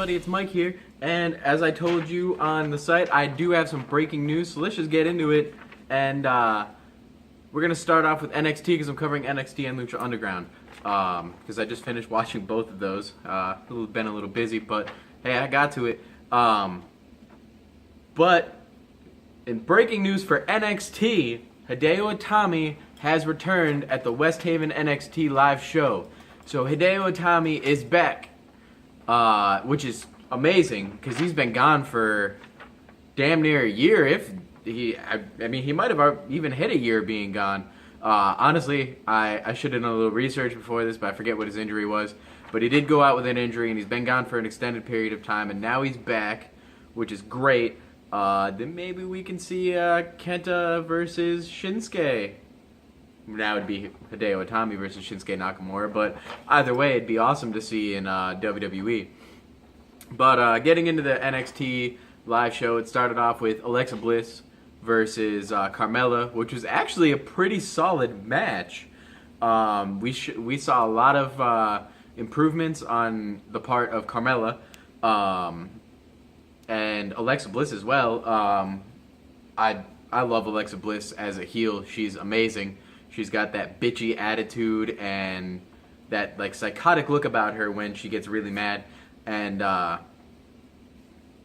everybody? It's Mike here, and as I told you on the site, I do have some breaking news, so let's just get into it. And we're going to start off with NXT because I'm covering NXT and Lucha Underground because I just finished watching both of those. Been a little busy, but hey, I got to it. But in breaking news for NXT, Hideo Itami has returned at the West Haven NXT live show. So Hideo Itami is back, which is amazing because he's been gone for damn near a year. I mean, he might have even hit a year being gone. Honestly, I should have done a little research before this, but I forget what his injury was. But he did go out with an injury, and he's been gone for an extended period of time, and now he's back, which is great. Then maybe we can see Kenta versus Shinsuke. That would be Hideo Itami versus Shinsuke Nakamura, but either way, it'd be awesome to see in WWE. But getting into the NXT live show, it started off with Alexa Bliss versus Carmella, which was actually a pretty solid match. We saw a lot of improvements on the part of Carmella and Alexa Bliss as well. I love Alexa Bliss as a heel. She's amazing. She's got that bitchy attitude and that like psychotic look about her when she gets really mad. And I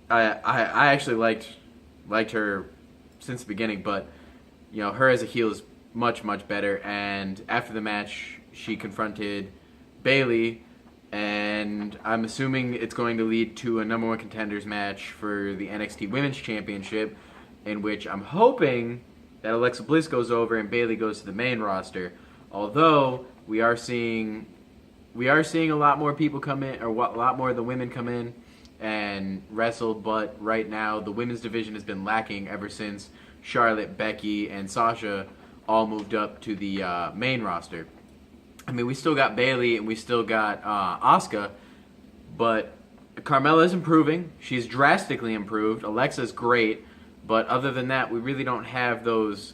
actually liked her since the beginning, but you know, her as a heel is much better. And after the match, she confronted Bayley, and I'm assuming it's going to lead to a number one contenders match for the NXT Women's Championship, in which I'm hoping that Alexa Bliss goes over and Bayley goes to the main roster. Although we are seeing a lot more people come in, or a lot more of the women come in and wrestle. But right now, the women's division has been lacking ever since Charlotte, Becky, and Sasha all moved up to the main roster. I mean, we still got Bayley and we still got Asuka, but Carmella's improving. She's drastically improved. Alexa's great. But other than that, we really don't have those,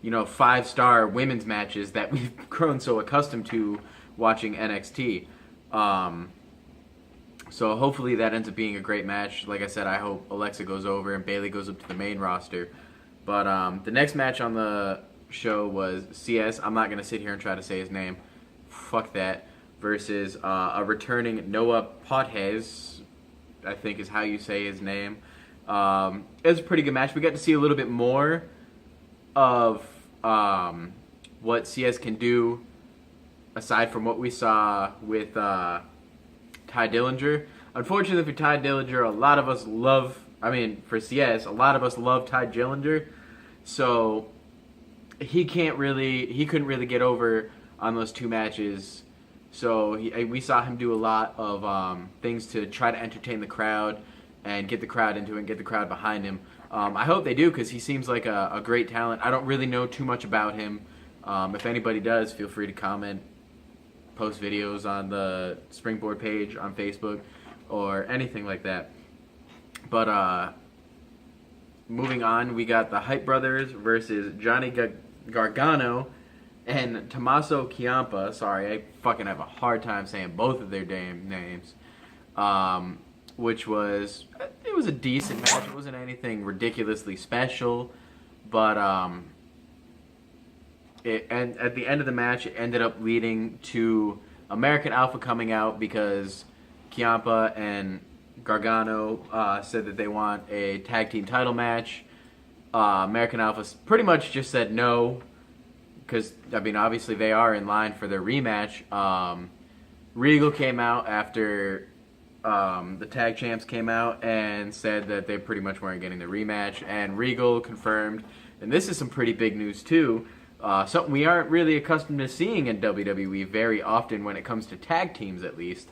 you know, 5-star women's matches that we've grown so accustomed to watching NXT. So hopefully that ends up being a great match. Like I said, I hope Alexa goes over and Bayley goes up to the main roster. But the next match on the show was CS. I'm not going to sit here and try to say his name. Fuck that. Versus a returning Noah Pothez, I think is how you say his name. It was a pretty good match. We got to see a little bit more of what CS can do aside from what we saw with Ty Dillinger. Unfortunately for Ty Dillinger, for CS, a lot of us love Ty Dillinger, so he couldn't really get over on those two matches. So we saw him do a lot of things to try to entertain the crowd and get the crowd into it and get the crowd behind him. I hope they do, because he seems like a great talent. I don't really know too much about him. If anybody does, feel free to comment, post videos on the Springboard page on Facebook, or anything like that. But moving on, we got the Hype Brothers versus Johnny Gargano and Tommaso Ciampa. Sorry, I fucking have a hard time saying both of their damn names. Which was a decent match. It wasn't anything ridiculously special, but and at the end of the match, it ended up leading to American Alpha coming out because Ciampa and Gargano said that they want a tag team title match. American Alpha pretty much just said no, because I mean, obviously they are in line for their rematch. Regal came out after the tag champs came out and said that they pretty much weren't getting the rematch, and Regal confirmed, and this is some pretty big news too, something we aren't really accustomed to seeing in WWE very often when it comes to tag teams, at least,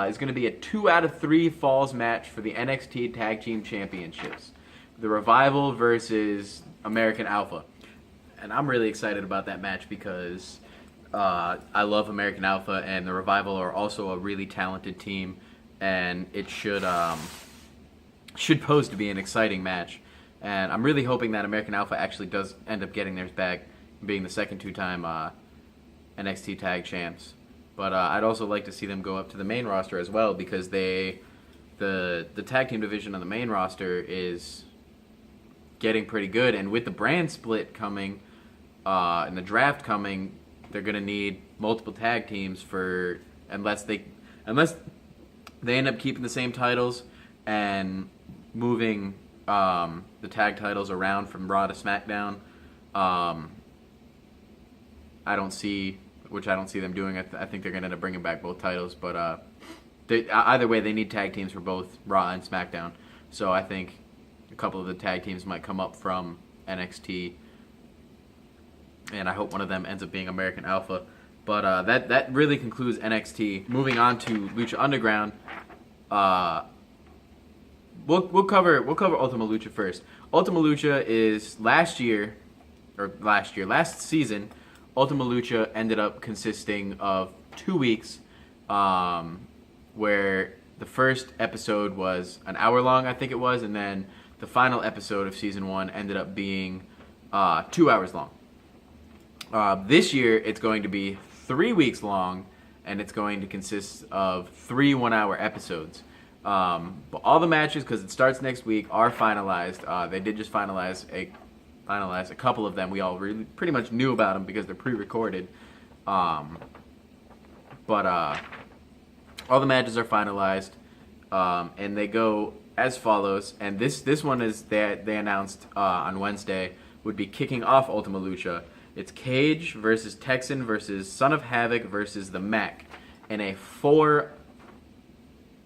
is going to be a 2 out of 3 falls match for the NXT Tag Team Championships. The Revival versus American Alpha. And I'm really excited about that match because I love American Alpha, and the Revival are also a really talented team, and it should pose to be an exciting match. And I'm really hoping that American Alpha actually does end up getting theirs back, being the second 2-time NXT Tag Champs. But I'd also like to see them go up to the main roster as well, because they the tag team division on the main roster is getting pretty good, and with the brand split coming and the draft coming, they're going to need multiple tag teams for unless they end up keeping the same titles and moving the tag titles around from Raw to SmackDown. I don't see them doing. I think they're going to end up bringing back both titles, but either way, they need tag teams for both Raw and SmackDown. So I think a couple of the tag teams might come up from NXT, and I hope one of them ends up being American Alpha. But that really concludes NXT. Moving on to Lucha Underground, we'll cover Ultima Lucha first. Ultima Lucha is last season. Ultima Lucha ended up consisting of 2 weeks, where the first episode was an hour long, I think it was, and then the final episode of season 1 ended up being 2 hours long. This year, it's going to be 3 weeks long, and it's going to consist of 3 one-hour episodes. But all the matches, because it starts next week, are finalized. They did just finalize a couple of them. We all really pretty much knew about them because they're pre-recorded. But all the matches are finalized, and they go as follows. And this one is they announced on Wednesday would be kicking off Ultima Lucha. It's Cage versus Texan versus Son of Havoc versus the Mech in a 4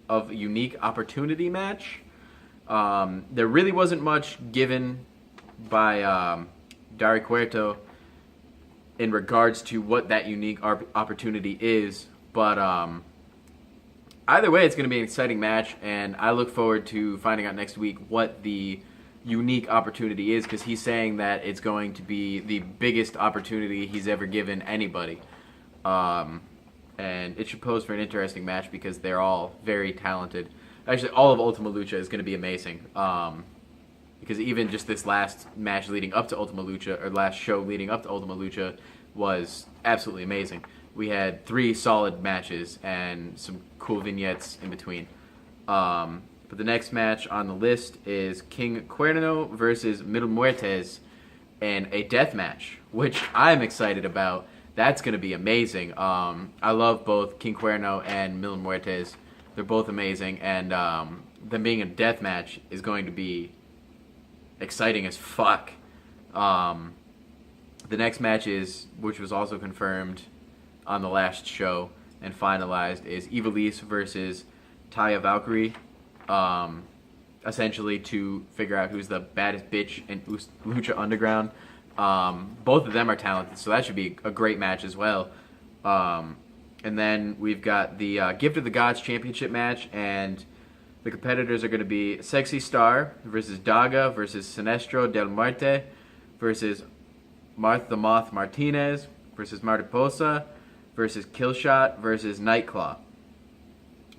of unique opportunity match. There really wasn't much given by Dari Cuerto in regards to what that unique opportunity is, but either way, it's going to be an exciting match, and I look forward to finding out next week what the unique opportunity is, because he's saying that it's going to be the biggest opportunity he's ever given anybody. And it should pose for an interesting match because they're all very talented. Actually, all of Ultima Lucha is going to be amazing. Because even just this last match leading up to Ultima Lucha, or last show leading up to Ultima Lucha, was absolutely amazing. We had 3 solid matches and some cool vignettes in between. But the next match on the list is King Cuerno versus Mil Muertes in a death match, which I'm excited about. That's going to be amazing. I love both King Cuerno and Mil Muertes. They're both amazing, and them being a death match is going to be exciting as fuck. The next match which was also confirmed on the last show and finalized, is Ivelisse versus Taya Valkyrie. Essentially to figure out who's the baddest bitch in Lucha Underground. Both of them are talented, so that should be a great match as well. And then we've got the Gift of the Gods Championship match, and the competitors are going to be Sexy Star versus Daga versus Sinestro del Muerte versus Martha Moth Martinez versus Mariposa versus Killshot versus Nightclaw.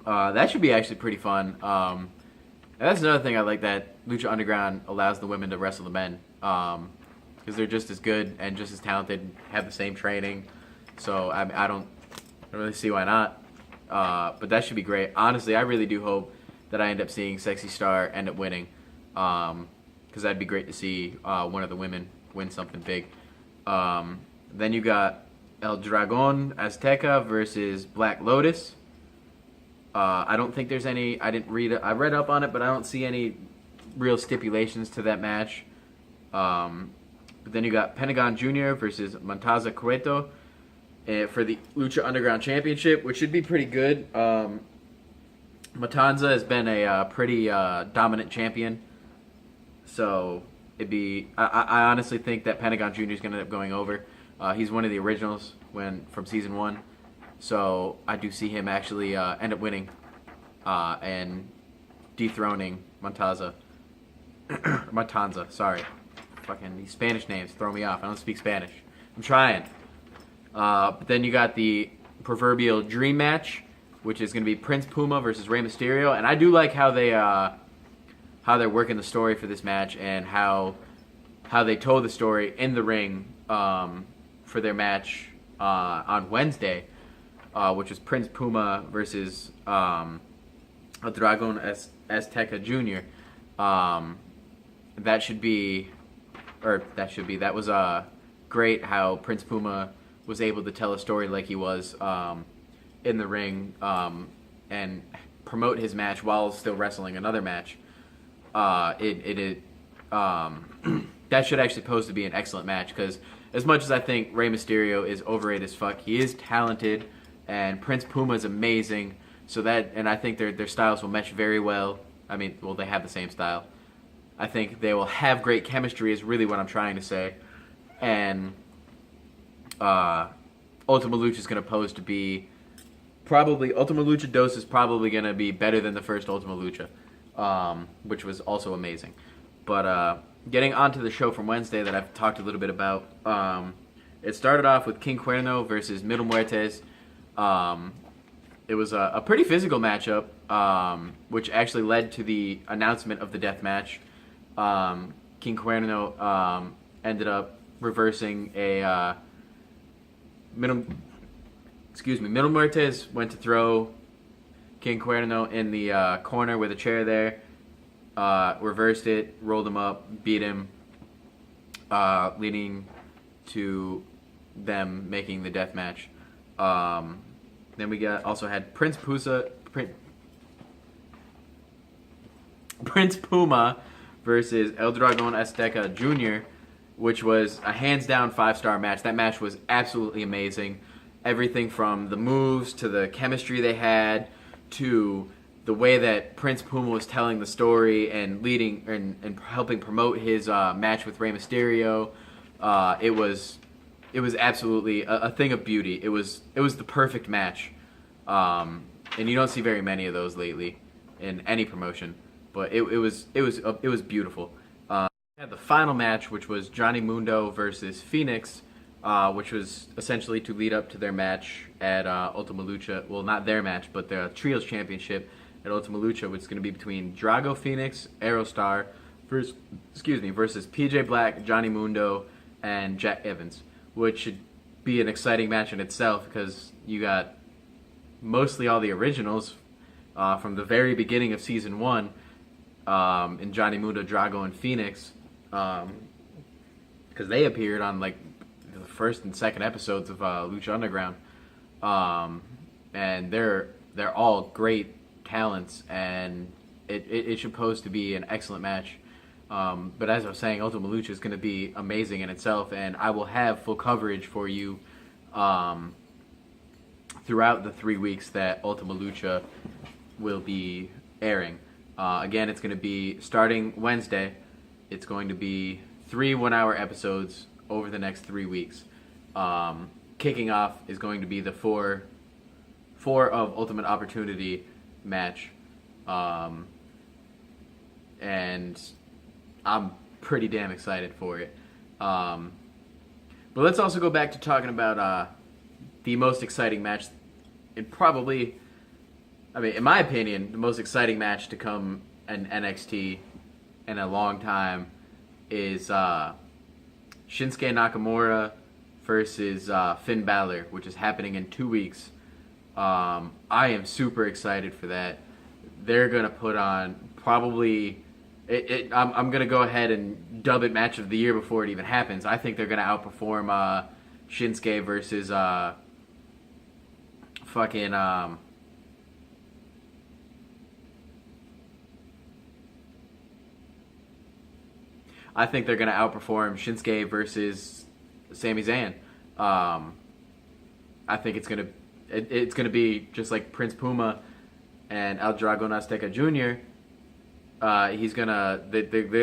That should be actually pretty fun. And that's another thing I like, that Lucha Underground allows the women to wrestle the men. Because they're just as good and just as talented, have the same training. So I don't really see why not. But that should be great. Honestly, I really do hope that I end up seeing Sexy Star end up winning. Because that'd be great to see one of the women win something big. Then you got El Dragon Azteca versus Black Lotus. I don't think there's any. I read up on it, but I don't see any real stipulations to that match. But then you got Pentagon Jr. versus Montaza Cueto for the Lucha Underground Championship, which should be pretty good. Matanza has been a pretty dominant champion, so it'd be. I honestly think that Pentagon Jr. is going to end up going over. He's one of the originals from season 1. So I do see him actually end up winning and dethroning Matanza. Matanza, sorry. Fucking these Spanish names throw me off. I don't speak Spanish. I'm trying. But then you got the proverbial dream match, which is going to be Prince Puma versus Rey Mysterio. And I do like how they're working the story for this match, and how they told the story in the ring for their match on Wednesday. Which was Prince Puma versus El Dragon Azteca Jr. That was great how Prince Puma was able to tell a story like he was in the ring and promote his match while still wrestling another match. That should actually pose to be an excellent match, because as much as I think Rey Mysterio is overrated as fuck, he is talented, and Prince Puma is amazing. And I think their styles will mesh very well. I mean, well, they have the same style. I think they will have great chemistry is really what I'm trying to say. And Ultima Lucha is going to pose to be Ultima Lucha Dos is probably going to be better than the first Ultima Lucha, which was also amazing. But getting onto the show from Wednesday that I've talked a little bit about, it started off with King Cuerno versus Mil Muertes. It was a pretty physical matchup, which actually led to the announcement of the death match. King Cuerno ended up reversing a Mil Muertes went to throw King Cuerno in the corner with a chair there, reversed it, rolled him up, beat him, leading to them making the death match. Then we also had Prince Puma versus El Dragon Azteca Jr., which was a hands-down 5-star match. That match was absolutely amazing. Everything from the moves to the chemistry they had to the way that Prince Puma was telling the story and leading and helping promote his match with Rey Mysterio. It was absolutely a thing of beauty. It was the perfect match, and you don't see very many of those lately in any promotion. But it was beautiful. We had the final match, which was Johnny Mundo versus Phoenix, which was essentially to lead up to their match at Ultima Lucha. Well, not their match, but the Trios Championship at Ultima Lucha, which is going to be between Drago Phoenix, Aerostar, versus PJ Black, Johnny Mundo, and Jack Evans, which should be an exciting match in itself, because you got mostly all the originals from the very beginning of Season 1 in Johnny Mundo, Drago, and Phoenix, because they appeared on like the first and second episodes of Lucha Underground, and they're all great talents, and it should pose to be an excellent match. But as I was saying, Ultima Lucha is going to be amazing in itself, and I will have full coverage for you throughout the 3 weeks that Ultima Lucha will be airing. Again, it's going to be starting Wednesday. It's going to be 3 one-hour episodes over the next 3 weeks. Kicking off is going to be the four of Ultimate Opportunity match, and I'm pretty damn excited for it. But let's also go back to talking about the most exciting match, and probably, I mean, in my opinion, the most exciting match to come in NXT in a long time is Shinsuke Nakamura versus Finn Balor, which is happening in 2 weeks. I am super excited for that. They're going to put on probably... I'm going to go ahead and dub it match of the year before it even happens. I think they're going to outperform Shinsuke versus I think they're going to outperform Shinsuke versus Sami Zayn. I think it's going to be just like Prince Puma and El Dragon Azteca Jr. They're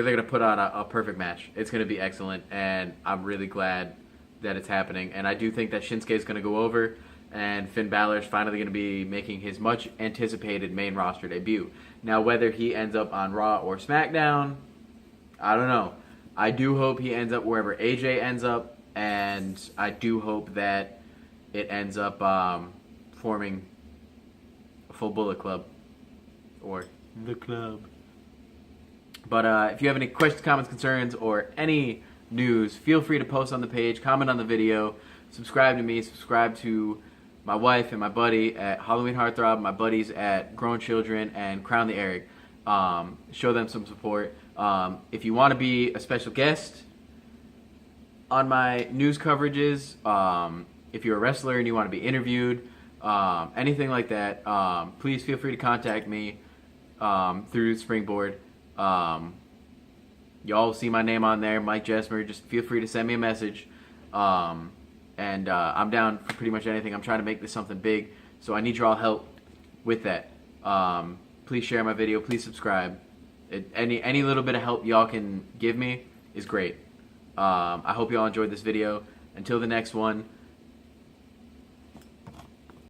gonna put on a perfect match. It's gonna be excellent, and I'm really glad that it's happening. And I do think that Shinsuke is gonna go over, and Finn Balor is finally gonna be making his much anticipated main roster debut. Now, whether he ends up on Raw or SmackDown, I don't know. I do hope he ends up wherever AJ ends up, and I do hope that it ends up forming a full Bullet Club or the club. But if you have any questions, comments, concerns, or any news, feel free to post on the page, comment on the video, subscribe to me, subscribe to my wife and my buddy at Halloween Heartthrob, my buddies at Grown Children and Crown the Eric. Show them some support. If you want to be a special guest on my news coverages, if you're a wrestler and you want to be interviewed, anything like that, please feel free to contact me through Springboard. Y'all will see my name on there, Mike Jesmer. Just feel free to send me a message. I'm down for pretty much anything. I'm trying to make this something big, so I need your all help with that. Please share my video. Please subscribe. Any little bit of help y'all can give me is great. I hope y'all enjoyed this video. Until the next one.